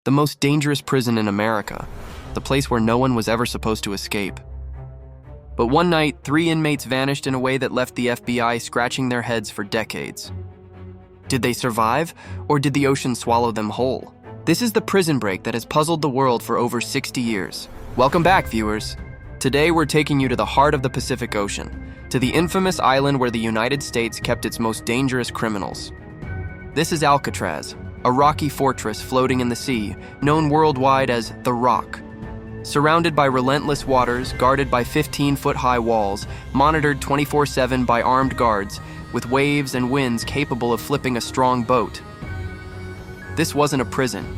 the most dangerous prison in America, the place where no one was ever supposed to escape. But one night, 3 inmates vanished in a way that left the FBI scratching their heads for decades. Did they survive, or did the ocean swallow them whole? This is the prison break that has puzzled the world for over 60 years. Welcome back, viewers. Today we're taking you to the heart of the Pacific Ocean, to the infamous island where the United States kept its most dangerous criminals. This is Alcatraz, a rocky fortress floating in the sea, known worldwide as The Rock. Surrounded by relentless waters, guarded by 15-foot-high walls, monitored 24/7 by armed guards, with waves and winds capable of flipping a strong boat. This wasn't a prison.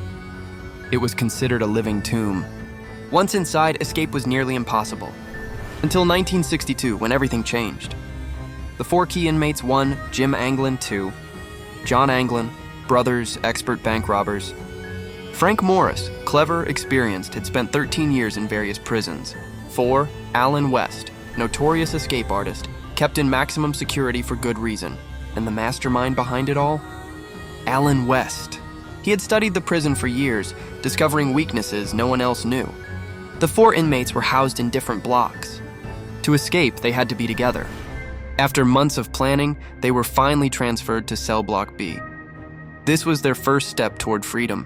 It was considered a living tomb. Once inside, escape was nearly impossible. Until 1962, when everything changed. The 4 key inmates: 1, Jim Anglin; 2, John Anglin, brothers, expert bank robbers. Frank Morris, clever, experienced, had spent 13 years in various prisons. 4, Alan West, notorious escape artist, kept in maximum security for good reason. And the mastermind behind it all? Alan West. He had studied the prison for years, discovering weaknesses no one else knew. The 4 inmates were housed in different blocks. To escape, they had to be together. After months of planning, they were finally transferred to cell block B. This was their first step toward freedom.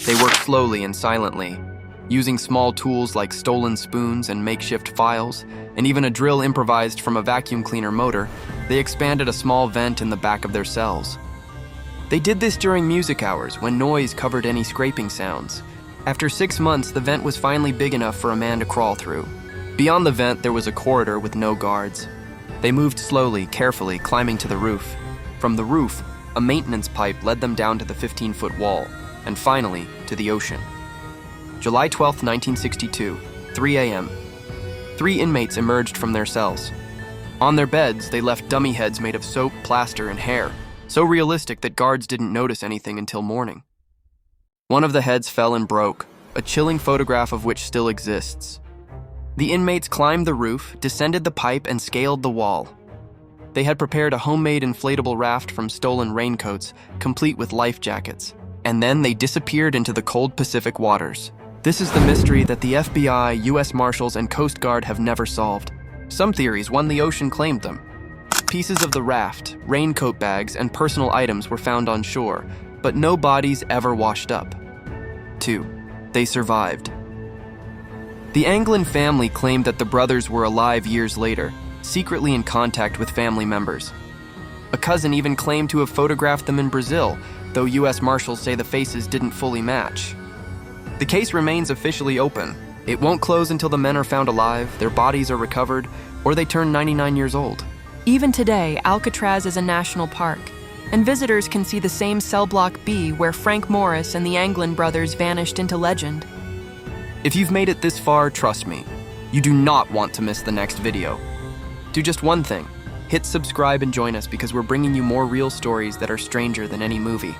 They worked slowly and silently, using small tools like stolen spoons and makeshift files, and even a drill improvised from a vacuum cleaner motor. They expanded a small vent in the back of their cells. They did this during music hours, when noise covered any scraping sounds. After 6 months, the vent was finally big enough for a man to crawl through. Beyond the vent, there was a corridor with no guards. They moved slowly, carefully, climbing to the roof. From the roof, a maintenance pipe led them down to the 15-foot wall, and finally, to the ocean. July 12, 1962, 3 a.m. 3 inmates emerged from their cells. On their beds, they left dummy heads made of soap, plaster, and hair, so realistic that guards didn't notice anything until morning. One of the heads fell and broke, a chilling photograph of which still exists. The inmates climbed the roof, descended the pipe, and scaled the wall. They had prepared a homemade inflatable raft from stolen raincoats, complete with life jackets. And then they disappeared into the cold Pacific waters. This is the mystery that the FBI, U.S. Marshals, and Coast Guard have never solved. Some theories won the ocean claimed them. Pieces of the raft, raincoat bags, and personal items were found on shore, but no bodies ever washed up. 2. They survived. The Anglin family claimed that the brothers were alive years later, secretly in contact with family members. A cousin even claimed to have photographed them in Brazil, though U.S. Marshals say the faces didn't fully match. The case remains officially open. It won't close until the men are found alive, their bodies are recovered, or they turn 99 years old. Even today, Alcatraz is a national park, and visitors can see the same cell block B where Frank Morris and the Anglin brothers vanished into legend. If you've made it this far, trust me, you do not want to miss the next video. Do just one thing. Hit subscribe and join us because we're bringing you more real stories that are stranger than any movie.